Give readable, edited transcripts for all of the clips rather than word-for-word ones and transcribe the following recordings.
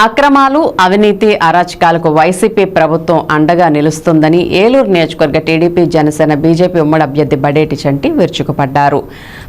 అక్రమాలు అవినీతి అరాచకాలకు వైసీపీ ప్రభుత్వం అండగా నిలుస్తుందని ఏలూరు నియోజకవర్గ టీడీపీ జనసేన బీజేపీ ఉమ్మడి అభ్యర్థి బడేటి చంటి విరుచుకుపడ్డారు.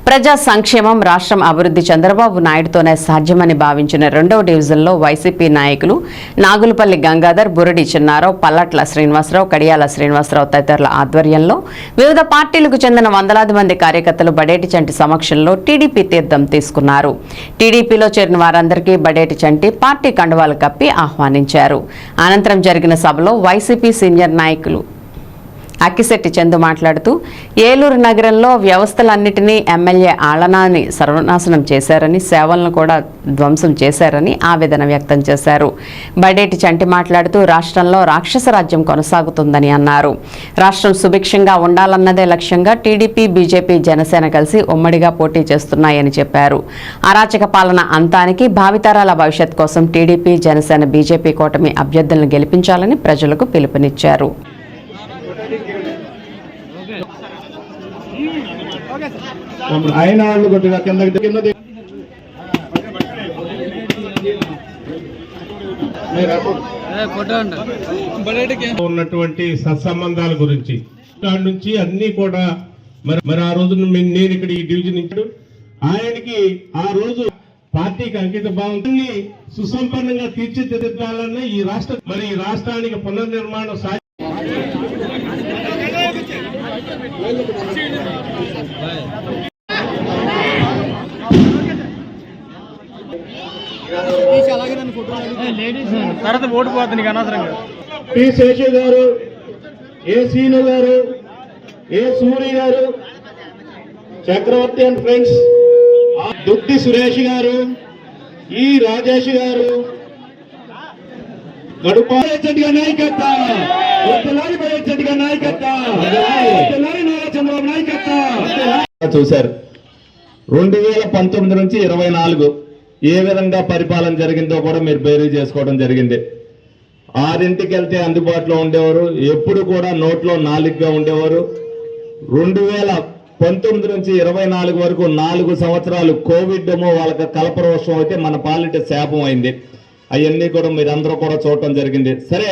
ప్రజా సంక్షేమం రాష్ట్రం అభివృద్ధి చంద్రబాబు నాయుడుతోనే సాధ్యమని భావించిన 2వ డివిజన్లో వైసీపీ నాయకులు నాగులపల్లి గంగాధర్, బురడి చిన్నారావు, పల్లట్ల శ్రీనివాసరావు, కడియాల శ్రీనివాసరావు తదితరుల ఆధ్వర్యంలో వివిధ పార్టీలకు చెందిన వందలాది మంది కార్యకర్తలు బడేటి చంటి సమక్షంలో టీడీపీ తీర్థం తీసుకున్నారు. టీడీపీలో చేరిన వారందరికీ బడేటి చంటి పార్టీ కండువాలు కప్పి ఆహ్వానించారు. అనంతరం జరిగిన సభలో వైసీపీ సీనియర్ నాయకులు అక్కిశెట్టి చందు మాట్లాడుతూ ఏలూరు నగరంలో వ్యవస్థలన్నిటినీ ఎమ్మెల్యే ఆళ్లనాని సర్వనాశనం చేశారని, సేవలను కూడా ధ్వంసం చేశారని ఆవేదన వ్యక్తం చేశారు. బడేటి చంటి మాట్లాడుతూ రాష్ట్రంలో రాక్షస రాజ్యం కొనసాగుతుందని అన్నారు. రాష్ట్రం సుభిక్షంగా ఉండాలన్నదే లక్ష్యంగా టీడీపీ, బీజేపీ, జనసేన కలిసి ఉమ్మడిగా పోటీ చేస్తున్నాయని చెప్పారు. అరాచక పాలన అంతానికి, భావితరాల భవిష్యత్ కోసం టీడీపీ, జనసేన, బీజేపీ కూటమి అభ్యర్థులను గెలిపించాలని ప్రజలకు పిలుపునిచ్చారు. ఉన్నటువంటి సత్సంబంధాల గురించి నుంచి అన్ని కూడా మరి ఆ రోజు నేను ఇక్కడ ఈ డివిజన్ ఇచ్చాడు ఆయనకి ఆ రోజు పార్టీకి అంకిత భావాన్ని సుసంపన్నంగా తీర్చిదిద్దాలన్న ఈ రాష్ట్రానికి పునర్నిర్మాణం పి శేషు గారు, ఏ సీను గారు, ఏ సూరి గారు, చక్రవర్తి అండ్ ఫ్రెండ్స్, దుద్ది సురేష్ గారు, ఈ రాజేష్ గారు, గడుపాగా నాయకత్వం, చూశారు. 2019 నుంచి 24 ఏ విధంగా పరిపాలన జరిగిందో కూడా మీరు బేరీ చేసుకోవడం జరిగింది. 6ంటికి వెళ్తే అందుబాటులో ఉండేవారు, ఎప్పుడు కూడా నోట్లో 4గా ఉండేవారు. 2019 నుంచి 24 వరకు 4 సంవత్సరాలు కోవిడ్ ఏమో వాళ్ళకి కలపరోషం అయితే మన పాలిట శాపం అయింది. అవన్నీ కూడా మీరందరూ కూడా చూడటం జరిగింది. సరే,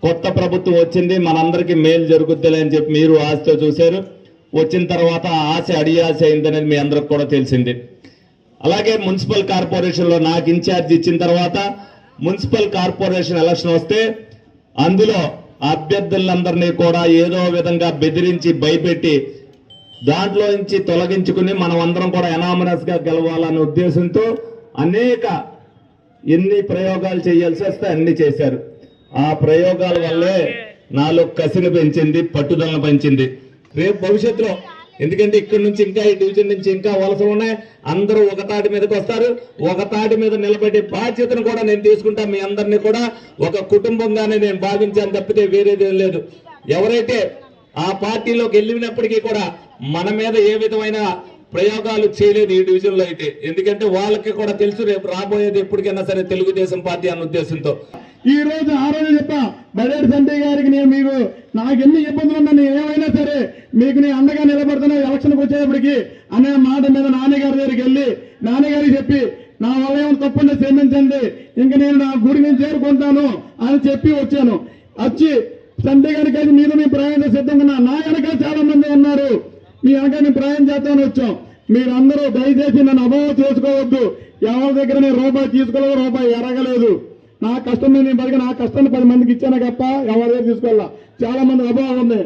కొత్త ప్రభుత్వం వచ్చింది, మనందరికీ మేలు జరుగుద్దిలే అని చెప్పి మీరు ఆశతో చూశారు. వచ్చిన తర్వాత ఆశ అడియాశ అయిందనేది మీ అందరికి కూడా తెలిసింది. అలాగే మున్సిపల్ కార్పొరేషన్లో నాకు ఇన్ఛార్జ్ ఇచ్చిన తర్వాత మున్సిపల్ కార్పొరేషన్ ఎలక్షన్ వస్తే అందులో అభ్యర్థులందరినీ కూడా ఏదో విధంగా బెదిరించి భయపెట్టి దాంట్లో నుంచి తొలగించుకుని మనం అందరం కూడా ఎనామరస్ గా గెలవాలనే ఉద్దేశంతో ఎన్ని ప్రయోగాలు చేయాల్సి వస్తే అన్ని చేశారు. ఆ ప్రయోగాల వల్లే నాలో కసిని పెంచింది, పట్టుదలను పెంచింది. రేపు భవిష్యత్తులో ఎందుకంటే ఇక్కడ నుంచి ఇంకా ఈ డివిజన్ నుంచి ఇంకా వలసలు ఉన్నాయి, అందరూ ఒక తాటి మీదకి వస్తారు. ఒక తాటి మీద నిలబెట్టే బాధ్యతను కూడా నేను తీసుకుంటా. మీ అందరినీ కూడా ఒక కుటుంబంగానే నేను భావించాను తప్పితే వేరేదేం లేదు. ఎవరైతే ఆ పార్టీలోకి వెళ్ళినప్పటికీ కూడా మన మీద ఏ విధమైన ప్రయోగాలు చేయలేదు ఈ డివిజన్ లో అయితే. ఎందుకంటే వాళ్ళకి కూడా తెలుసు రేపు రాబోయేది ఎప్పటికైనా సరే తెలుగుదేశం పార్టీ అన్న ఉద్దేశంతో ఈ రోజు ఆ రోజు చెప్పా బడేటి చంటి గారికి నేను నాకు ఎన్ని ఇబ్బందులు ఉన్నా నేను ఏమైనా సరే మీకు నేను అండగా నిలబడుతున్నా ఎలక్షన్కి వచ్చేటప్పటికి అనే మాట మీద నాన్నగారి దగ్గరికి వెళ్ళి నాన్నగారికి చెప్పి నా వల్ల ఏమైనా తప్పుంటే క్షమించండి, ఇంకా నేను నా గుడి నేను చేరుకుంటాను అని చెప్పి వచ్చాను. వచ్చి చంటి గారికి అయితే మీద మేము ప్రయాణం సిద్ధంగా ఉన్నా. నా వెనక చాలా మంది ఉన్నారు, మీ వెనక మేము ప్రయాణం చేస్తామని వచ్చాం. మీరందరూ దయచేసి నన్ను అభావం చేసుకోవద్దు. ఎవరి దగ్గర నేను రూపాయి తీసుకోలేదు, రూపాయి ఎరగలేదు. నా కష్టం నేను బతికి నా కష్టాన్ని 10 మందికి ఇచ్చాను తప్ప ఎవరి దగ్గర తీసుకోవాలా. చాలా మంది అభావం ఉంది.